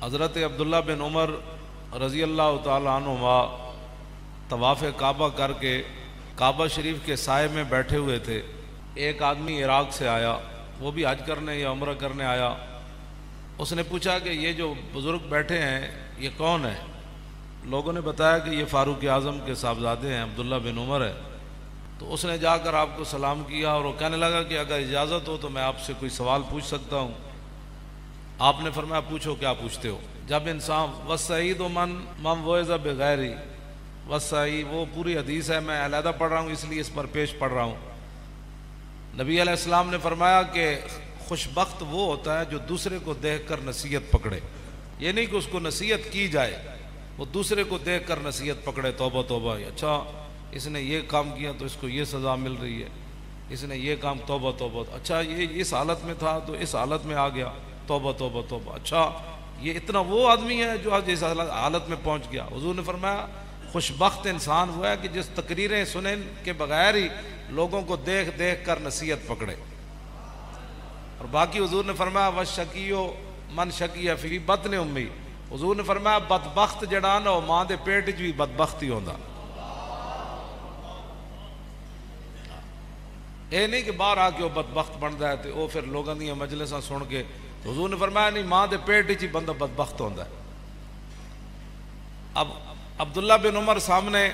حضرت عبداللہ بن عمر رضی اللہ تعالیٰ عنہما طواف کعبہ کر کے کعبہ شریف کے سائے میں بیٹھے ہوئے تھے. ایک آدمی عراق سے آیا، وہ بھی حج کرنے یا عمرہ کرنے آیا. اس نے پوچھا کہ یہ جو بزرگ بیٹھے ہیں یہ کون ہے؟ لوگوں نے بتایا کہ یہ فاروق اعظم کے صاحبزادے ہیں، عبداللہ بن عمر ہے. تو اس نے جا کر آپ کو سلام کیا اور وہ کہنے لگا کہ اگر اجازت ہو تو میں آپ سے کوئی سوال پوچھ سکتا ہوں. آپ نے فرمایا پوچھو، کیا پوچھتے ہو؟ جب انسان وَالسَّعِيدُ مَنْ وُعِظَ بِغَيْرِ وَالسَّعِيدُ، وہ پوری حدیث ہے، میں علیحدہ پڑھ رہا ہوں اس لیے اس پر پیش پڑھ رہا ہوں. نبی علیہ السلام نے فرمایا کہ خوش بخت وہ ہوتا ہے جو دوسرے کو دیکھ کر نصیحت پکڑے. یہ نہیں کہ اس کو نصیحت کی جائے، وہ دوسرے کو دیکھ کر نصیحت پکڑے. توبہ توبہ، اچھا اس نے یہ کام کیا تو اس کو یہ سزا مل رہی ہے، اس نے یہ کام، توبہ توبہ، اچھا یہ اس حالت میں تھا تو اس حالت میں آ گیا، توبہ توبہ توبہ، اچھا یہ اتنا وہ آدمی ہے جو آج اس حالت میں پہنچ گیا. حضور نے فرمایا خوش بخت انسان وہ ہے کہ جس تقریریں سنیں کے بغیر ہی لوگوں کو دیکھ دیکھ کر نصیحت پکڑے. اور باقی حضور نے فرمایا وَالشَّقِيُّ مَنْ شَقِيَ فِي بَطْنِ أُمِّهِ، حضور نے فرمایا بدبخت جڑا نا وہ ماں دے پیٹ وچ بھی بدبخت ہی ہوندا. اے نہیں کہ باہر آ کے وہ بدبخت بنتا ہے تو وہ پھر لوگوں دی مجلساں سن کے. حضور نے فرمایا نہیں، ماں دے پیٹ وچ ہی بندہ بدبخت ہوندا ہے. اب عبداللہ بن عمر سامنے،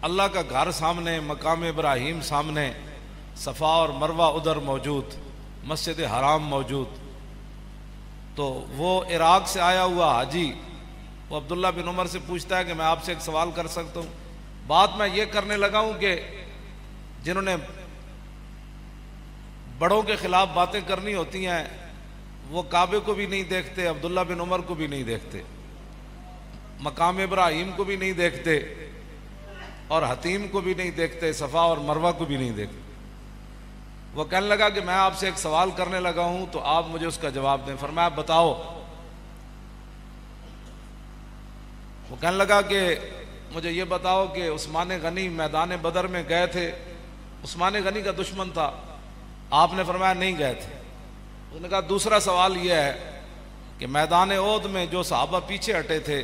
اللہ کا گھر سامنے، مقام ابراہیم سامنے، صفا اور مروہ ادھر موجود، مسجد حرام موجود. تو وہ عراق سے آیا ہوا حاجی وہ عبداللہ بن عمر سے پوچھتا ہے کہ میں آپ سے ایک سوال کر سکتا ہوں؟ بات میں یہ کرنے لگا ہوں کہ جنہوں نے بڑوں کے خلاف باتیں کرنی ہوتی ہیں وہ کعبے کو بھی نہیں دیکھتے، عبداللہ بن عمر کو بھی نہیں دیکھتے، مقام ابراہیم کو بھی نہیں دیکھتے، اور حتیم کو بھی نہیں دیکھتے، صفا اور مروہ کو بھی نہیں دیکھتے. وہ کہنے لگا کہ میں آپ سے ایک سوال کرنے لگا ہوں تو آپ مجھے اس کا جواب دیں. فرمایا بتاؤ. وہ کہنے لگا کہ مجھے یہ بتاؤ کہ عثمان غنی میدان بدر میں گئے تھے، عثمان غنی کا دشمن تھا، آپ نے فرمایا نہیں گئے تھے. اس نے کہا دوسرا سوال یہ ہے کہ میدان احد میں جو صحابہ پیچھے ہٹے تھے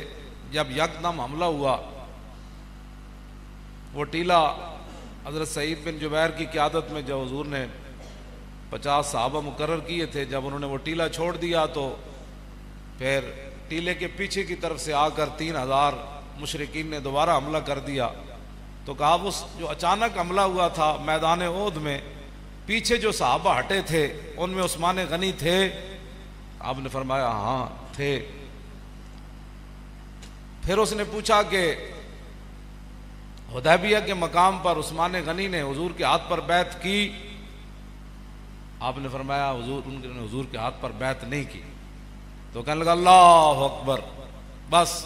جب یکدم حملہ ہوا، وہ ٹیلہ حضرت سعید بن جبیر کی قیادت میں جو حضور نے 50 صحابہ مقرر کیے تھے، جب انہوں نے وہ ٹیلہ چھوڑ دیا تو پھر ٹیلے کے پیچھے کی طرف سے آ کر 3000 مشرکین نے دوبارہ حملہ کر دیا. تو کہا وہ جو اچانک حملہ ہوا تھا میدان احد میں، پیچھے جو صحابہ ہٹے تھے ان میں عثمان غنی تھے؟ آپ نے فرمایا ہاں تھے. پھر اس نے پوچھا کہ حدیبیہ کے مقام پر عثمان غنی نے حضور کے ہاتھ پر بیعت کی؟ آپ نے فرمایا ان نے حضور کے ہاتھ پر بیعت نہیں کی. تو کہنے لگا اللہ اکبر، بس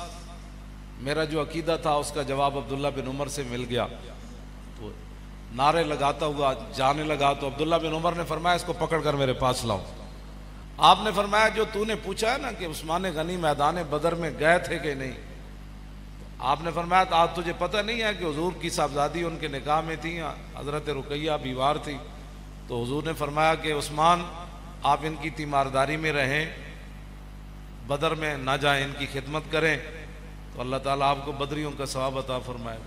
میرا جو عقیدہ تھا اس کا جواب عبداللہ بن عمر سے مل گیا. تو نعرے لگاتا ہوا جانے لگا تو عبداللہ بن عمر نے فرمایا اس کو پکڑ کر میرے پاس لاؤ. آپ نے فرمایا جو تو نے پوچھا ہے نا کہ عثمان غنی میدان بدر میں گئے تھے کہ نہیں، آپ نے فرمایا آج تجھے پتہ نہیں ہے کہ حضور کی صاحبزادی ان کے نکاح میں تھی، حضرت رقیہ بیوار تھی. تو حضور نے فرمایا کہ عثمان آپ ان کی تیمارداری میں رہیں، بدر میں نہ جائیں، ان کی خدمت کریں تو اللہ تعالیٰ آپ کو بدریوں کا ثواب عطا فرمائے.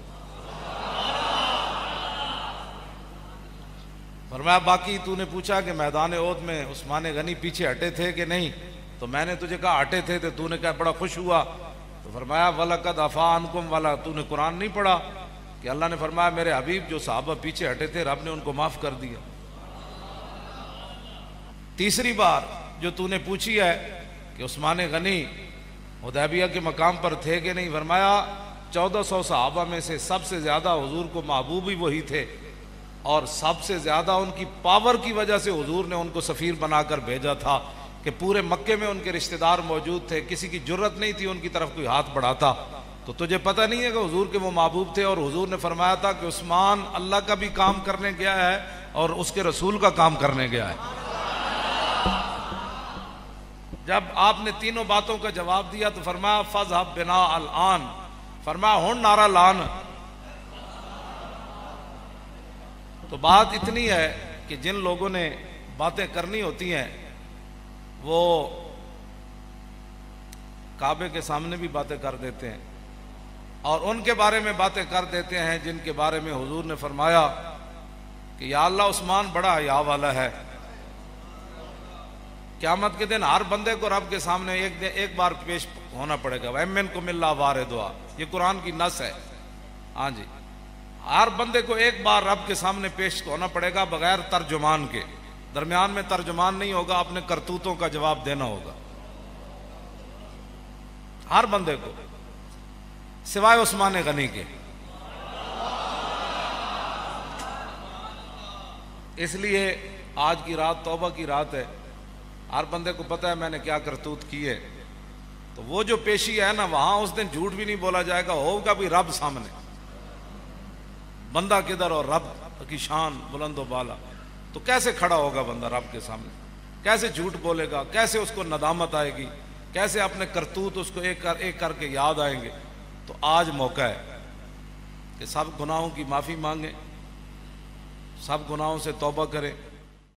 فرمایا باقی تو نے پوچھا کہ میدان احد میں عثمان غنی پیچھے ہٹے تھے کہ نہیں، تو میں نے تجھے کہا ہٹے تھے تو نے کہا بڑا خوش ہوا. تو فرمایا وَلَقَدْ عَفَا عَنْكُمْ والا، تو نے قرآن نہیں پڑھا کہ اللہ نے فرمایا میرے حبیب جو صحابہ پیچھے ہٹے تھے رب نے ان کو معاف کر دیا. تیسری بار جو تو نے پوچھی ہے کہ عثمان غنی حدیبیہ کے مقام پر تھے کہ نہیں، فرمایا 1400 صحابہ میں سے سب سے زیادہ حضور کو محبوب ہی وہی تھے، اور سب سے زیادہ ان کی پاور کی وجہ سے حضور نے ان کو سفیر بنا کر بھیجا تھا کہ پورے مکے میں ان کے رشتہ دار موجود تھے، کسی کی جرت نہیں تھی ان کی طرف کوئی ہاتھ بڑھاتا. تو تجھے پتہ نہیں ہے کہ حضور کے وہ محبوب تھے، اور حضور نے فرمایا تھا کہ عثمان اللہ کا بھی کام کرنے گیا ہے اور اس کے رسول کا کام کرنے گیا ہے. جب آپ نے تینوں باتوں کا جواب دیا تو فرمایا فَاذْهَبْ بِنَا الْآن، فرمایا ہن نعرہ لان. تو بات اتنی ہے کہ جن لوگوں نے باتیں کرنی ہوتی ہیں وہ کعبے کے سامنے بھی باتیں کر دیتے ہیں اور ان کے بارے میں باتیں کر دیتے ہیں جن کے بارے میں حضور نے فرمایا کہ یا اللہ عثمان بڑا حیا والا ہے. قیامت کے دن ہر بندے کو رب کے سامنے ایک بار پیش ہونا پڑے گا. وَإِن مِّنكُمْ إِلَّا وَارِدُهَا، یہ قرآن کی نص ہے. ہاں جی، ہر بندے کو ایک بار رب کے سامنے پیش ہونا پڑے گا بغیر ترجمان کے. درمیان میں ترجمان نہیں ہوگا، اپنے کرتوتوں کا جواب دینا ہوگا ہر بندے کو سوائے عثمان غنی کے. اس لیے آج کی رات توبہ کی رات ہے. ہر بندے کو پتہ ہے میں نے کیا کرتوت کی ہے، تو وہ جو پیشی ہے نا وہاں اس دن جھوٹ بھی نہیں بولا جائے گا، ہوگا بھی رب سامنے. بندہ کدھر اور رب کی شان بلند و بالا، تو کیسے کھڑا ہوگا بندہ رب کے سامنے؟ کیسے جھوٹ بولے گا؟ کیسے اس کو ندامت آئے گی؟ کیسے اپنے کرتوت اس کو ایک کر کے یاد آئیں گے؟ تو آج موقع ہے کہ سب گناہوں کی معافی مانگیں، سب گناہوں سے توبہ کریں.